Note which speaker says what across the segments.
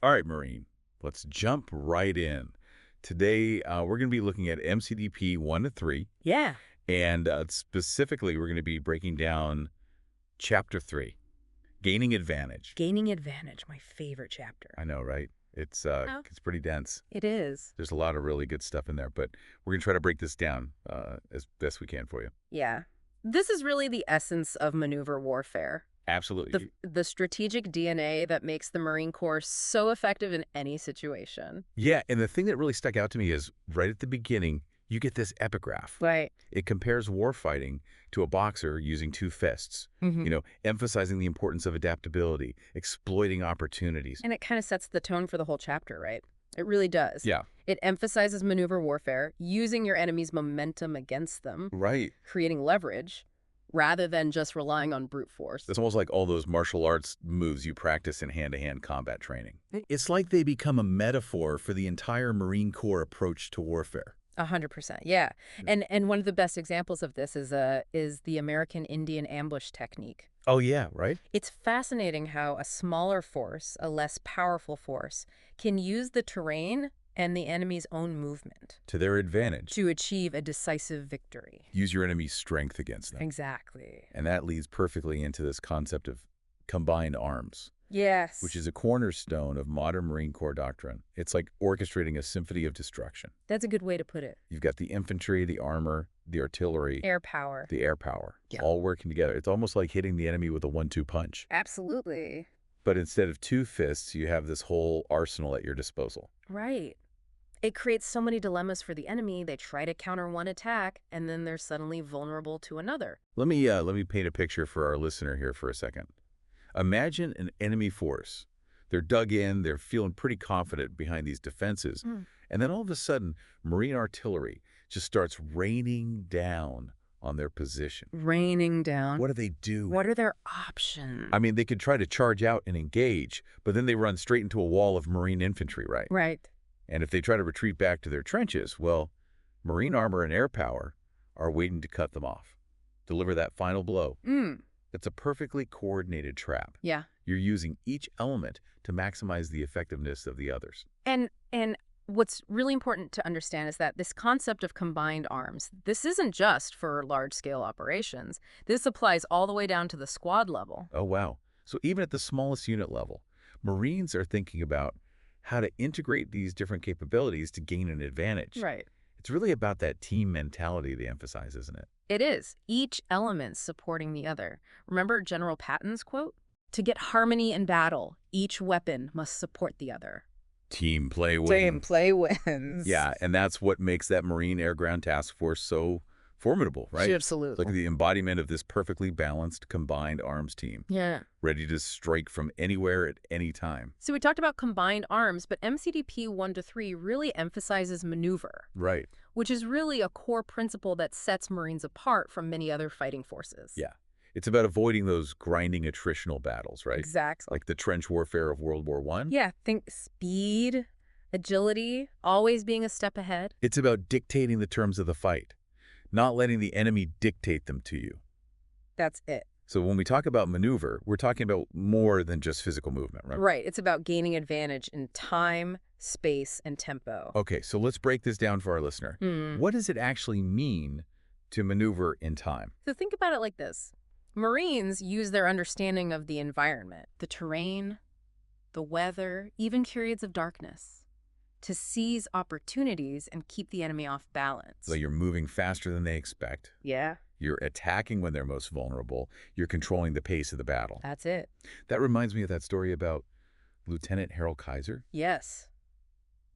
Speaker 1: All right, Marine, let's jump right in. Today, we're going to be looking at MCDP 1 to 3,
Speaker 2: Yeah.
Speaker 1: and specifically, we're going to be breaking down Chapter 3, Gaining Advantage.
Speaker 2: Gaining advantage, my favorite chapter.
Speaker 1: I know, right? It's
Speaker 2: Oh,
Speaker 1: it's pretty dense.
Speaker 2: it is.
Speaker 1: There's a lot of really good stuff in there, but we're going to try to break this down as best we can for you.
Speaker 2: Yeah. This is really the essence of maneuver warfare.
Speaker 1: Absolutely.
Speaker 2: The strategic DNA that makes the Marine Corps so effective in any situation.
Speaker 1: Yeah, and the thing that really stuck out to me is right at the beginning, you get this epigraph.
Speaker 2: Right.
Speaker 1: It compares warfighting to a boxer using two fists, emphasizing the importance of adaptability, exploiting opportunities.
Speaker 2: And it kind of sets the tone for the whole chapter, right? It really does.
Speaker 1: Yeah,
Speaker 2: It emphasizes maneuver warfare, using your enemy's momentum against them,
Speaker 1: right.
Speaker 2: creating leverage, rather than just relying on brute force.
Speaker 1: It's almost like all those martial arts moves you practice in hand-to-hand combat training. It's like they become a metaphor for the entire Marine Corps approach to warfare.
Speaker 2: 100%, yeah. And one of the best examples of this is the American Indian ambush technique.
Speaker 1: Oh, yeah, right?
Speaker 2: It's fascinating how a smaller force, a less powerful force, can use the terrain and the enemy's own movement
Speaker 1: To their advantage.
Speaker 2: to achieve a decisive victory.
Speaker 1: Use your enemy's strength against them.
Speaker 2: Exactly.
Speaker 1: And that leads perfectly into this concept of combined arms,
Speaker 2: Yes.
Speaker 1: which is a cornerstone of modern Marine Corps doctrine. It's like orchestrating a symphony of destruction.
Speaker 2: That's a good way to put it.
Speaker 1: You've got the infantry, the armor, the artillery,
Speaker 2: Air power.
Speaker 1: the air power,
Speaker 2: Yeah.
Speaker 1: all working together. It's almost like hitting the enemy with a 1-2 punch.
Speaker 2: Absolutely.
Speaker 1: But instead of two fists, you have this whole arsenal at your disposal.
Speaker 2: Right. It creates so many dilemmas for the enemy. They try to counter one attack, and then they're suddenly vulnerable to another.
Speaker 1: Let me paint a picture for our listener here for a second. Imagine an enemy force. They're dug in, they're feeling pretty confident behind these defenses. And then all of a sudden, Marine artillery just starts raining down on their position.
Speaker 2: Raining down.
Speaker 1: What do they do?
Speaker 2: What are their options?
Speaker 1: I mean, they could try to charge out and engage, but then they run straight into a wall of Marine infantry, right?
Speaker 2: Right.
Speaker 1: And if they try to retreat back to their trenches, well, Marine armor and air power are waiting to cut them off, deliver that final blow. It's a perfectly coordinated trap.
Speaker 2: Yeah.
Speaker 1: You're using each element to maximize the effectiveness of the others.
Speaker 2: And what's really important to understand is that this concept of combined arms, this isn't just for large-scale operations. This applies all the way down to the squad level.
Speaker 1: Oh, wow. So even at the smallest unit level, Marines are thinking about how to integrate these different capabilities to gain an advantage.
Speaker 2: Right.
Speaker 1: It's really about that team mentality they emphasize, isn't it?
Speaker 2: It is. Each element supporting the other. Remember General Patton's quote? To get harmony in battle, each weapon must support the other.
Speaker 1: Team play wins.
Speaker 2: Team play wins.
Speaker 1: Yeah, and that's what makes that Marine Air Ground Task Force so formidable, right?
Speaker 2: Absolutely.
Speaker 1: Like the embodiment of this perfectly balanced combined arms team,
Speaker 2: Yeah.
Speaker 1: ready to strike from anywhere at any time.
Speaker 2: So we talked about combined arms, but MCDP 1 to 3 really emphasizes maneuver,
Speaker 1: Right.
Speaker 2: which is really a core principle that sets Marines apart from many other fighting forces.
Speaker 1: Yeah. It's about avoiding those grinding attritional battles, right?
Speaker 2: Exactly.
Speaker 1: Like the trench warfare of World War I.
Speaker 2: Yeah, think speed, agility, always being a step ahead.
Speaker 1: It's about dictating the terms of the fight, not letting the enemy dictate them to you.
Speaker 2: That's it.
Speaker 1: So when we talk about maneuver, we're talking about more than just physical movement, right?
Speaker 2: Right. It's about gaining advantage in time, space, and tempo.
Speaker 1: Okay, so let's break this down for our listener. What does it actually mean to maneuver in time?
Speaker 2: So think about it like this. Marines use their understanding of the environment, the terrain, the weather, even periods of darkness, to seize opportunities and keep the enemy off balance.
Speaker 1: So you're moving faster than they expect.
Speaker 2: Yeah,
Speaker 1: You're attacking when they're most vulnerable. You're controlling the pace of the battle.
Speaker 2: that's it.
Speaker 1: That reminds me of that story about Lieutenant Harold Kaiser.
Speaker 2: Yes.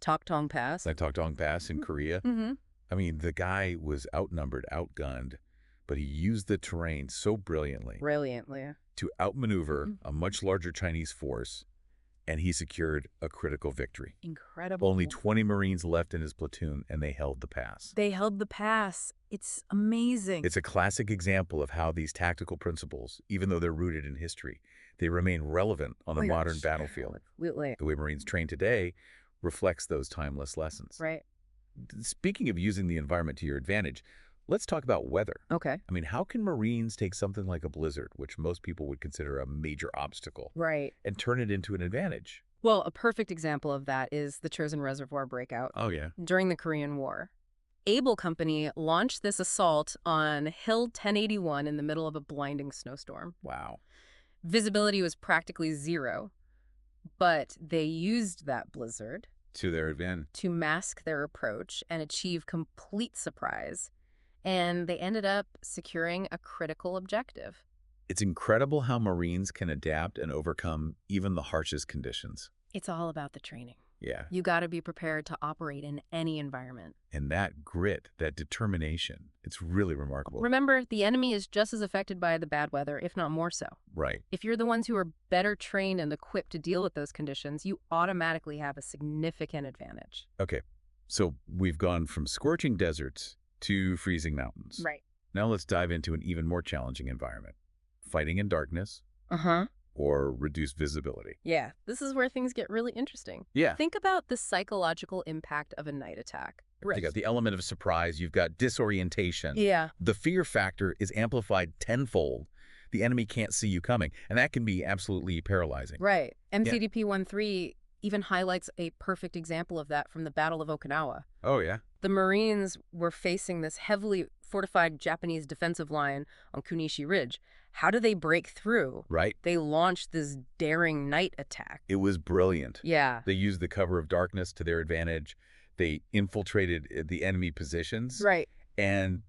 Speaker 2: Tokdong Pass.
Speaker 1: I talked Dong Pass in Korea. I mean, the guy was outnumbered, outgunned, but he used the terrain so brilliantly
Speaker 2: Brilliantly.
Speaker 1: to outmaneuver a much larger Chinese force, and he secured a critical victory.
Speaker 2: Incredible.
Speaker 1: Only 20 Marines left in his platoon, and they held the pass.
Speaker 2: They held the pass. It's amazing.
Speaker 1: It's a classic example of how these tactical principles, even though they're rooted in history, they remain relevant on the modern battlefield.
Speaker 2: Absolutely.
Speaker 1: The way Marines train today reflects those timeless lessons.
Speaker 2: Right.
Speaker 1: Speaking of using the environment to your advantage, let's talk about weather.
Speaker 2: Okay.
Speaker 1: I mean, how can Marines take something like a blizzard, which most people would consider a major obstacle,
Speaker 2: Right.
Speaker 1: and turn it into an advantage?
Speaker 2: Well, a perfect example of that is the Chosin Reservoir breakout
Speaker 1: Oh, yeah.
Speaker 2: during the Korean War. Able Company launched this assault on Hill 1081 in the middle of a blinding snowstorm.
Speaker 1: Wow.
Speaker 2: Visibility was practically zero, but they used that blizzard
Speaker 1: To their advantage.
Speaker 2: to mask their approach and achieve complete surprise, and they ended up securing a critical objective.
Speaker 1: It's incredible how Marines can adapt and overcome even the harshest conditions.
Speaker 2: It's all about the training.
Speaker 1: Yeah.
Speaker 2: You got to be prepared to operate in any environment.
Speaker 1: And that grit, that determination, it's really remarkable.
Speaker 2: Remember, the enemy is just as affected by the bad weather, if not more so.
Speaker 1: Right.
Speaker 2: If you're the ones who are better trained and equipped to deal with those conditions, you automatically have a significant advantage.
Speaker 1: Okay. So we've gone from scorching deserts to freezing mountains.
Speaker 2: Right.
Speaker 1: Now let's dive into an even more challenging environment. Fighting in darkness
Speaker 2: Uh-huh.
Speaker 1: or reduced visibility.
Speaker 2: Yeah, this is where things get really interesting.
Speaker 1: Yeah.
Speaker 2: Think about the psychological impact of a night attack.
Speaker 1: You got the element of surprise. You've got disorientation.
Speaker 2: Yeah.
Speaker 1: The fear factor is amplified tenfold. The enemy can't see you coming, and that can be absolutely paralyzing.
Speaker 2: Right. MCDP 13 even highlights a perfect example of that from the Battle of Okinawa.
Speaker 1: Oh, yeah?
Speaker 2: The Marines were facing this heavily fortified Japanese defensive line on Kunishi Ridge. How do they break through?
Speaker 1: Right.
Speaker 2: They launched this daring night attack.
Speaker 1: It was brilliant.
Speaker 2: Yeah.
Speaker 1: They used the cover of darkness to their advantage. They infiltrated the enemy positions.
Speaker 2: Right.
Speaker 1: And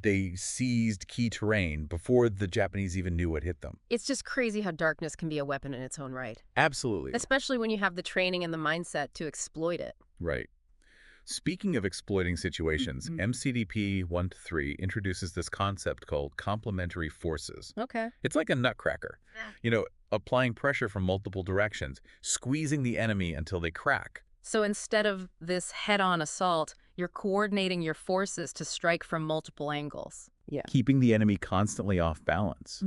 Speaker 1: they seized key terrain before the Japanese even knew what hit them.
Speaker 2: It's just crazy how darkness can be a weapon in its own right.
Speaker 1: Absolutely.
Speaker 2: Especially when you have the training and the mindset to exploit it.
Speaker 1: Right. Speaking of exploiting situations, MCDP 1-3 introduces this concept called complementary forces.
Speaker 2: Okay.
Speaker 1: It's like a nutcracker. Applying pressure from multiple directions, squeezing the enemy until they crack.
Speaker 2: So instead of this head-on assault, you're coordinating your forces to strike from multiple angles. Yeah.
Speaker 1: Keeping the enemy constantly off balance,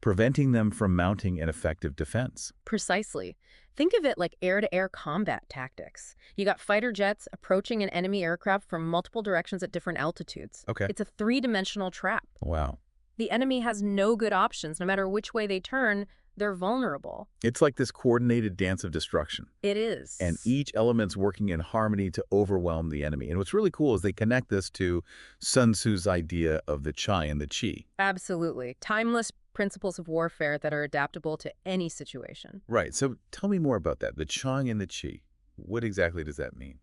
Speaker 1: preventing them from mounting an effective defense.
Speaker 2: Precisely. Think of it like air-to-air combat tactics. You got fighter jets approaching an enemy aircraft from multiple directions at different altitudes.
Speaker 1: Okay.
Speaker 2: It's a three-dimensional trap.
Speaker 1: Wow.
Speaker 2: The enemy has no good options. No matter which way they turn, they're vulnerable.
Speaker 1: It's like this coordinated dance of destruction.
Speaker 2: It is.
Speaker 1: And each element's working in harmony to overwhelm the enemy. And what's really cool is they connect this to Sun Tzu's idea of the Chai and the Qi.
Speaker 2: Absolutely. Timeless principles of warfare that are adaptable to any situation.
Speaker 1: Right. So tell me more about that. The Chai and the Qi. What exactly does that mean?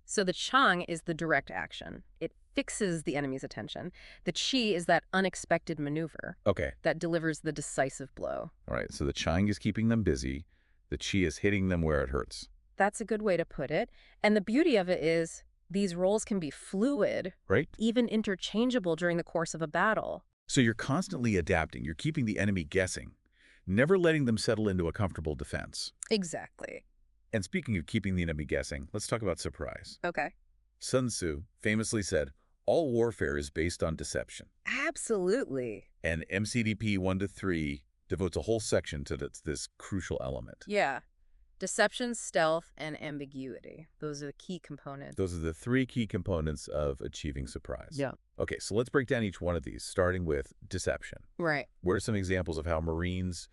Speaker 2: So the Chang is the direct action. It fixes the enemy's attention. The Qi is that unexpected maneuver
Speaker 1: Okay.
Speaker 2: that delivers the decisive blow.
Speaker 1: All right. So the Chai is keeping them busy. The Qi is hitting them where it hurts.
Speaker 2: That's a good way to put it. And the beauty of it is these roles can be fluid,
Speaker 1: Right?
Speaker 2: even interchangeable during the course of a battle.
Speaker 1: So you're constantly adapting. You're keeping the enemy guessing, never letting them settle into a comfortable defense.
Speaker 2: Exactly.
Speaker 1: And speaking of keeping the enemy guessing, let's talk about surprise.
Speaker 2: Okay.
Speaker 1: Sun Tzu famously said, all warfare is based on deception.
Speaker 2: Absolutely.
Speaker 1: And MCDP 1-3 devotes a whole section to this crucial element.
Speaker 2: Yeah. Deception, stealth, and ambiguity. Those are the key components.
Speaker 1: Those are the three key components of achieving surprise.
Speaker 2: Yeah.
Speaker 1: Okay, so let's break down each one of these, starting with deception.
Speaker 2: Right.
Speaker 1: What are some examples of how Marines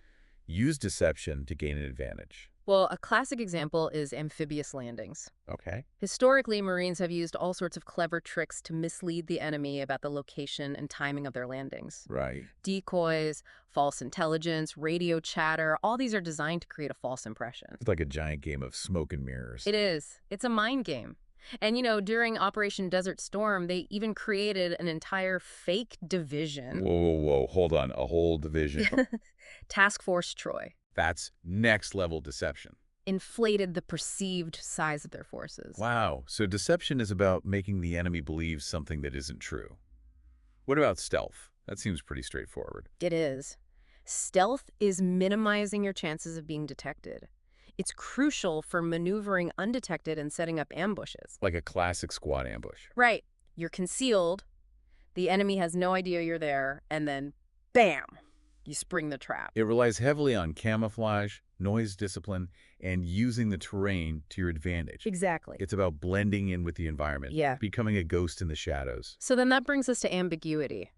Speaker 1: use deception to gain an advantage?
Speaker 2: Well, a classic example is amphibious landings.
Speaker 1: Okay.
Speaker 2: Historically, Marines have used all sorts of clever tricks to mislead the enemy about the location and timing of their landings.
Speaker 1: Right.
Speaker 2: Decoys, false intelligence, radio chatter, all these are designed to create a false impression.
Speaker 1: It's like a giant game of smoke and mirrors.
Speaker 2: It is. It's a mind game. And, during Operation Desert Storm, they even created an entire fake division.
Speaker 1: Whoa. Hold on. A whole division.
Speaker 2: Task Force Troy.
Speaker 1: That's next-level deception.
Speaker 2: Inflated the perceived size of their forces.
Speaker 1: Wow. So deception is about making the enemy believe something that isn't true. What about stealth? That seems pretty straightforward.
Speaker 2: It is. Stealth is minimizing your chances of being detected. It's crucial for maneuvering undetected and setting up ambushes.
Speaker 1: Like a classic squad ambush.
Speaker 2: Right. You're concealed, the enemy has no idea you're there, and then, bam, you spring the trap.
Speaker 1: It relies heavily on camouflage, noise discipline, and using the terrain to your advantage.
Speaker 2: Exactly.
Speaker 1: It's about blending in with the environment,
Speaker 2: Yeah.
Speaker 1: becoming a ghost in the shadows.
Speaker 2: So then that brings us to ambiguity.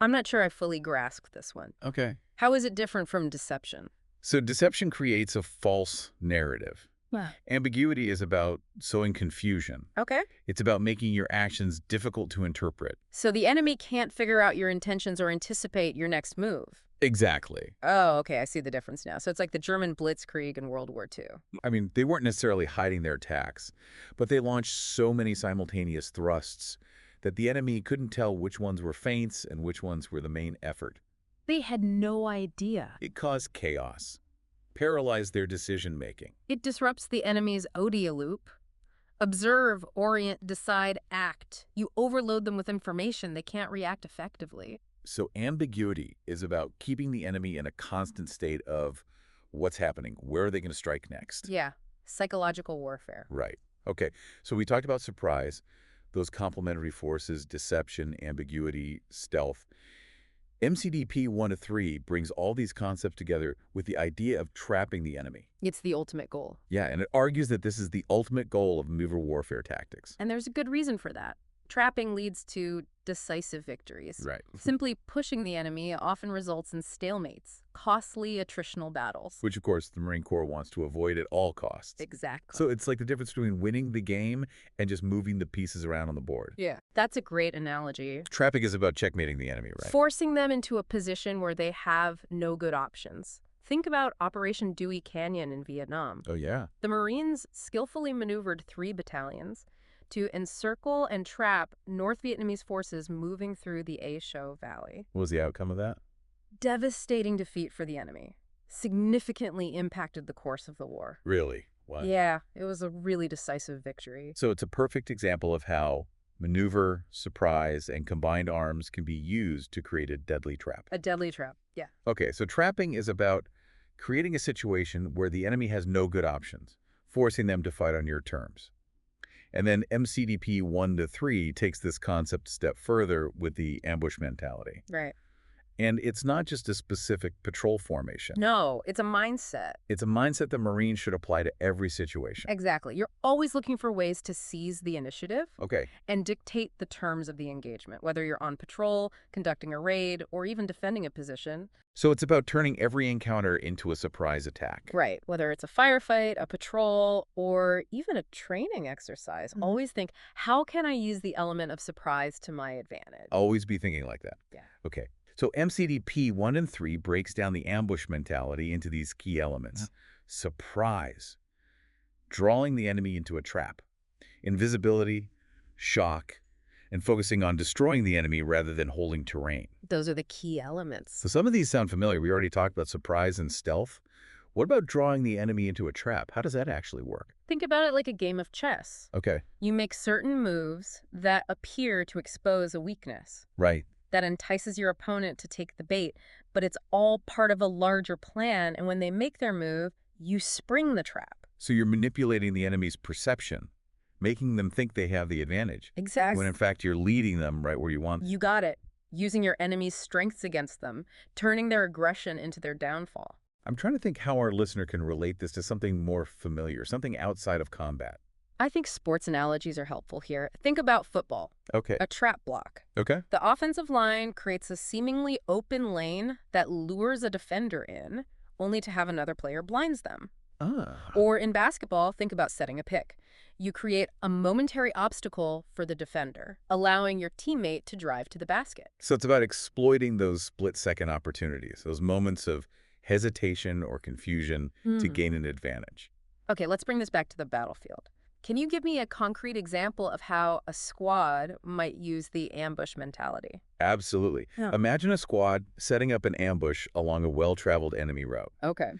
Speaker 2: I'm not sure I fully grasped this one.
Speaker 1: Okay.
Speaker 2: How is it different from deception?
Speaker 1: So deception creates a false narrative.
Speaker 2: Yeah.
Speaker 1: Ambiguity is about sowing confusion.
Speaker 2: Okay.
Speaker 1: It's about making your actions difficult to interpret.
Speaker 2: So the enemy can't figure out your intentions or anticipate your next move.
Speaker 1: Exactly.
Speaker 2: Oh, okay, I see the difference now. So it's like the German Blitzkrieg in World War II.
Speaker 1: I mean, they weren't necessarily hiding their attacks, but they launched so many simultaneous thrusts that the enemy couldn't tell which ones were feints and which ones were the main effort.
Speaker 2: They had no idea.
Speaker 1: It caused chaos, paralyzed their decision-making.
Speaker 2: It disrupts the enemy's ODA loop. Observe, orient, decide, act. You overload them with information. They can't react effectively.
Speaker 1: So ambiguity is about keeping the enemy in a constant state of what's happening, where are they going to strike next?
Speaker 2: Yeah, psychological warfare.
Speaker 1: Right. Okay, so we talked about surprise, those complementary forces, deception, ambiguity, stealth. MCDP 1 to 3 brings all these concepts together with the idea of trapping the enemy.
Speaker 2: It's the ultimate goal.
Speaker 1: Yeah, and it argues that this is the ultimate goal of maneuver warfare tactics.
Speaker 2: And there's a good reason for that. Trapping leads to decisive victories.
Speaker 1: Right.
Speaker 2: Simply pushing the enemy often results in stalemates, costly attritional battles.
Speaker 1: Which, of course, the Marine Corps wants to avoid at all costs.
Speaker 2: Exactly.
Speaker 1: So it's like the difference between winning the game and just moving the pieces around on the board.
Speaker 2: Yeah. That's a great analogy.
Speaker 1: Trapping is about checkmating the enemy, right?
Speaker 2: Forcing them into a position where they have no good options. Think about Operation Dewey Canyon in Vietnam.
Speaker 1: Oh, yeah.
Speaker 2: The Marines skillfully maneuvered 3 battalions to encircle and trap North Vietnamese forces moving through the A Shau Valley.
Speaker 1: What was the outcome of that?
Speaker 2: Devastating defeat for the enemy. Significantly impacted the course of the war.
Speaker 1: Really? Wow.
Speaker 2: Yeah, it was a really decisive victory.
Speaker 1: So it's a perfect example of how maneuver, surprise, and combined arms can be used to create a deadly trap.
Speaker 2: A deadly trap, yeah.
Speaker 1: Okay, so trapping is about creating a situation where the enemy has no good options, forcing them to fight on your terms. And then MCDP 1 to 3 takes this concept a step further with the ambush mentality.
Speaker 2: Right.
Speaker 1: And it's not just a specific patrol formation.
Speaker 2: No, it's a mindset.
Speaker 1: It's a mindset that Marines should apply to every situation.
Speaker 2: Exactly. You're always looking for ways to seize the initiative
Speaker 1: Okay.
Speaker 2: and dictate the terms of the engagement, whether you're on patrol, conducting a raid, or even defending a position.
Speaker 1: So it's about turning every encounter into a surprise attack.
Speaker 2: Right. Whether it's a firefight, a patrol, or even a training exercise. Always think, how can I use the element of surprise to my advantage?
Speaker 1: Always be thinking like that.
Speaker 2: Yeah.
Speaker 1: Okay. So MCDP 1 and 3 breaks down the ambush mentality into these key elements. Surprise, drawing the enemy into a trap. Invisibility, shock, and focusing on destroying the enemy rather than holding terrain.
Speaker 2: Those are the key elements.
Speaker 1: So some of these sound familiar. We already talked about surprise and stealth. What about drawing the enemy into a trap? How does that actually work?
Speaker 2: Think about it like a game of chess.
Speaker 1: Okay.
Speaker 2: You make certain moves that appear to expose a weakness.
Speaker 1: Right.
Speaker 2: That entices your opponent to take the bait, but it's all part of a larger plan, and when they make their move, you spring the trap.
Speaker 1: So you're manipulating the enemy's perception, making them think they have the advantage.
Speaker 2: Exactly.
Speaker 1: When in fact you're leading them right where you want them.
Speaker 2: You got it. Using your enemy's strengths against them, turning their aggression into their downfall.
Speaker 1: I'm trying to think how our listener can relate this to something more familiar, something outside of combat.
Speaker 2: I think sports analogies are helpful here. Think about football,
Speaker 1: Okay.
Speaker 2: a trap block.
Speaker 1: Okay.
Speaker 2: The offensive line creates a seemingly open lane that lures a defender in, only to have another player blinds them. Or in basketball, think about setting a pick. You create a momentary obstacle for the defender, allowing your teammate to drive to the basket.
Speaker 1: So it's about exploiting those split-second opportunities, those moments of hesitation or confusion to gain an advantage.
Speaker 2: Okay, let's bring this back to the battlefield. Can you give me a concrete example of how a squad might use the ambush mentality?
Speaker 1: Absolutely.
Speaker 2: Yeah.
Speaker 1: Imagine a squad setting up an ambush along a well-traveled enemy route.
Speaker 2: Okay.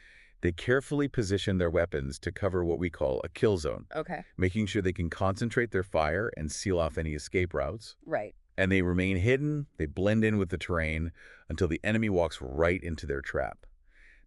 Speaker 1: They carefully position their weapons to cover what we call a kill zone,
Speaker 2: Okay.
Speaker 1: making sure they can concentrate their fire and seal off any escape routes.
Speaker 2: Right.
Speaker 1: And they remain hidden, they blend in with the terrain until the enemy walks right into their trap.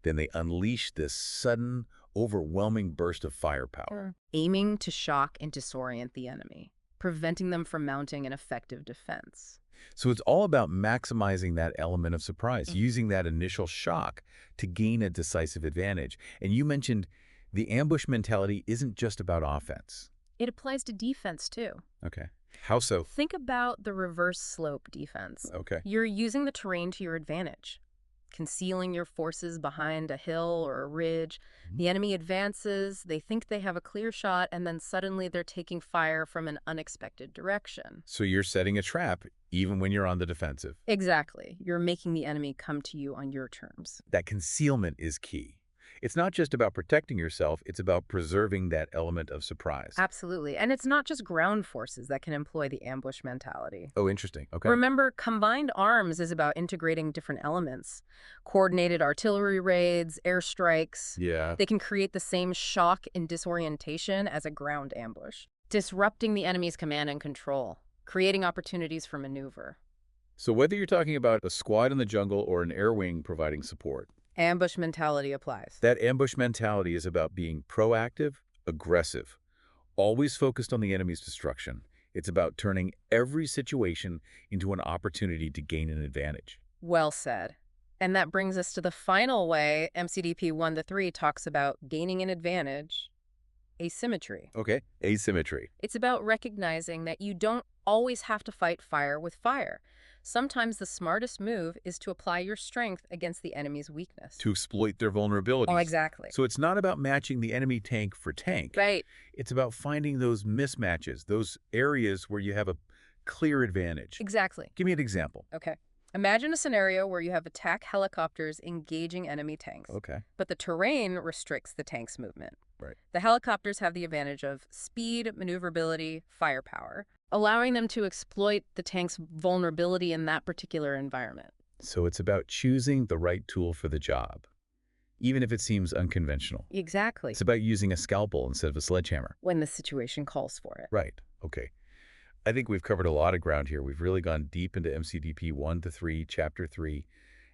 Speaker 1: Then they unleash this sudden, overwhelming burst of firepower.
Speaker 2: Aiming to shock and disorient the enemy, preventing them from mounting an effective defense.
Speaker 1: So it's all about maximizing that element of surprise, using that initial shock to gain a decisive advantage. And you mentioned the ambush mentality isn't just about offense.
Speaker 2: It applies to defense, too.
Speaker 1: Okay. How so?
Speaker 2: Think about the reverse slope defense.
Speaker 1: Okay.
Speaker 2: You're using the terrain to your advantage. concealing your forces behind a hill or a ridge.
Speaker 1: Mhm.
Speaker 2: The enemy advances, they think they have a clear shot, and then suddenly they're taking fire from an unexpected direction.
Speaker 1: So you're setting a trap even when you're on the defensive.
Speaker 2: Exactly. You're making the enemy come to you on your terms.
Speaker 1: That concealment is key. It's not just about protecting yourself, it's about preserving that element of surprise.
Speaker 2: Absolutely. And it's not just ground forces that can employ the ambush mentality.
Speaker 1: Oh, interesting. Okay.
Speaker 2: Remember, combined arms is about integrating different elements. Coordinated artillery raids, airstrikes.
Speaker 1: Yeah.
Speaker 2: They can create the same shock and disorientation as a ground ambush, disrupting the enemy's command and control, creating opportunities for maneuver.
Speaker 1: So whether you're talking about a squad in the jungle or an air wing providing support,
Speaker 2: Ambush mentality applies.
Speaker 1: that ambush mentality is about being proactive, aggressive, always focused on the enemy's destruction. It's about turning every situation into an opportunity to gain an advantage.
Speaker 2: Well said. And that brings us to the final way MCDP 1-3 talks about gaining an advantage: asymmetry.
Speaker 1: Okay. Asymmetry.
Speaker 2: It's about recognizing that you don't always have to fight fire with fire. Sometimes the smartest move is to apply your strength against the enemy's weakness.
Speaker 1: To exploit their vulnerabilities.
Speaker 2: Oh, exactly.
Speaker 1: So it's not about matching the enemy tank for tank.
Speaker 2: Right.
Speaker 1: It's about finding those mismatches, those areas where you have a clear advantage.
Speaker 2: Exactly.
Speaker 1: Give me an example.
Speaker 2: Okay. Imagine a scenario where you have attack helicopters engaging enemy tanks.
Speaker 1: Okay.
Speaker 2: But the terrain restricts the tank's movement.
Speaker 1: Right.
Speaker 2: The helicopters have the advantage of speed, maneuverability, firepower, allowing them to exploit the tank's vulnerability in that particular environment.
Speaker 1: So it's about choosing the right tool for the job, even if it seems unconventional.
Speaker 2: Exactly.
Speaker 1: It's about using a scalpel instead of a sledgehammer.
Speaker 2: When the situation calls for it.
Speaker 1: Right. Okay. I think we've covered a lot of ground here. We've really gone deep into MCDP 1-3, Chapter 3,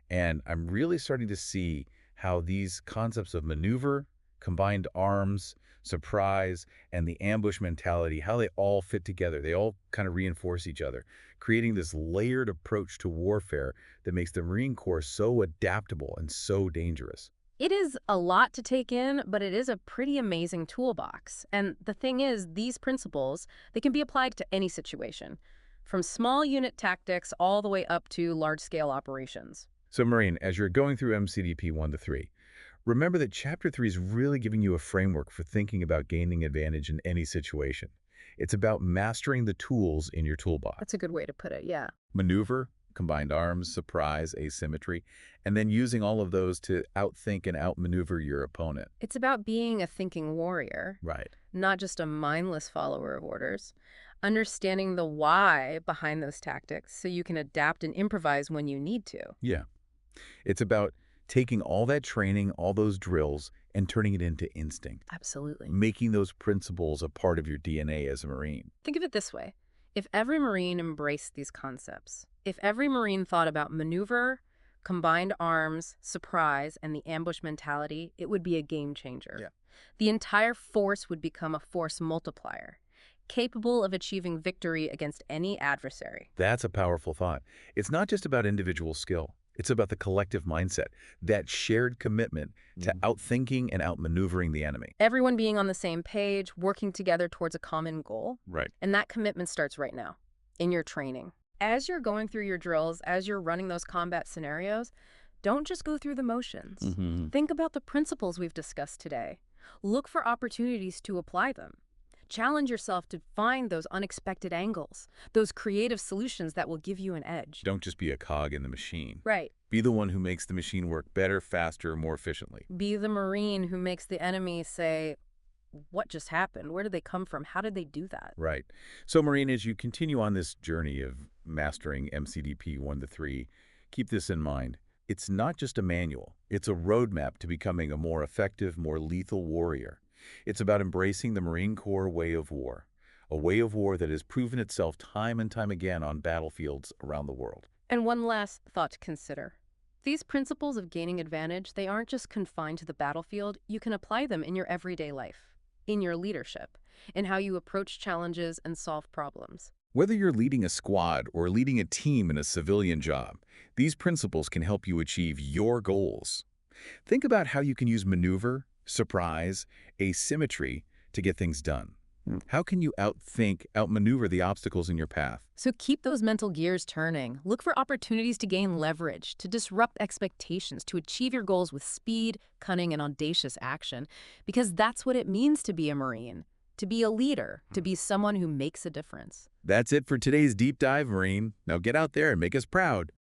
Speaker 1: and I'm really starting to see how these concepts of maneuver, combined arms, surprise, and the ambush mentality, how they all fit together. They all kind of reinforce each other, creating this layered approach to warfare that makes the Marine Corps so adaptable and so dangerous.
Speaker 2: It is a lot to take in, but it is a pretty amazing toolbox. And the thing is, these principles, they can be applied to any situation, from small unit tactics all the way up to large-scale operations.
Speaker 1: So, Maureen, as you're going through MCDP 1-3, remember that Chapter 3 is really giving you a framework for thinking about gaining advantage in any situation. It's about mastering the tools in your toolbox.
Speaker 2: That's a good way to put it, yeah.
Speaker 1: Maneuver, combined arms, surprise, asymmetry, and then using all of those to outthink and outmaneuver your opponent.
Speaker 2: It's about being a thinking warrior,
Speaker 1: Right.
Speaker 2: not just a mindless follower of orders. Understanding the why behind those tactics so you can adapt and improvise when you need to.
Speaker 1: Yeah. It's about taking all that training, all those drills, and turning it into instinct.
Speaker 2: Absolutely.
Speaker 1: Making those principles a part of your DNA as a Marine.
Speaker 2: Think of it this way. If every Marine embraced these concepts, if every Marine thought about maneuver, combined arms, surprise, and the ambush mentality, it would be a game changer.
Speaker 1: Yeah.
Speaker 2: The entire force would become a force multiplier, capable of achieving victory against any adversary.
Speaker 1: That's a powerful thought. It's not just about individual skill. It's about the collective mindset, that shared commitment to outthinking and outmaneuvering the enemy.
Speaker 2: Everyone being on the same page, working together towards a common goal.
Speaker 1: Right.
Speaker 2: And that commitment starts right now, in your training. As you're going through your drills, as you're running those combat scenarios, don't just go through the motions. Think about the principles we've discussed today. Look for opportunities to apply them. Challenge yourself to find those unexpected angles, those creative solutions that will give you an edge.
Speaker 1: Don't just be a cog in the machine.
Speaker 2: Right.
Speaker 1: Be the one who makes the machine work better, faster, more efficiently.
Speaker 2: Be the Marine who makes the enemy say, what just happened? Where did they come from? How did they do that?
Speaker 1: Right. So, Maureen, as you continue on this journey of mastering MCDP 1-3, keep this in mind. It's not just a manual. It's a roadmap to becoming a more effective, more lethal warrior. It's about embracing the Marine Corps way of war, a way of war that has proven itself time and time again on battlefields around the world.
Speaker 2: And one last thought to consider. These principles of gaining advantage, they aren't just confined to the battlefield. You can apply them in your everyday life, in your leadership, in how you approach challenges and solve problems.
Speaker 1: Whether you're leading a squad or leading a team in a civilian job, these principles can help you achieve your goals. Think about how you can use maneuver, surprise, asymmetry to get things done. How can you outmaneuver the obstacles in your path?
Speaker 2: So keep those mental gears turning. Look for opportunities to gain leverage, to disrupt expectations, to achieve your goals with speed, cunning, and audacious action. Because that's what it means to be a Marine, to be a leader, to be someone who makes a difference.
Speaker 1: That's it for today's deep dive, Marine. Now get out there and make us proud.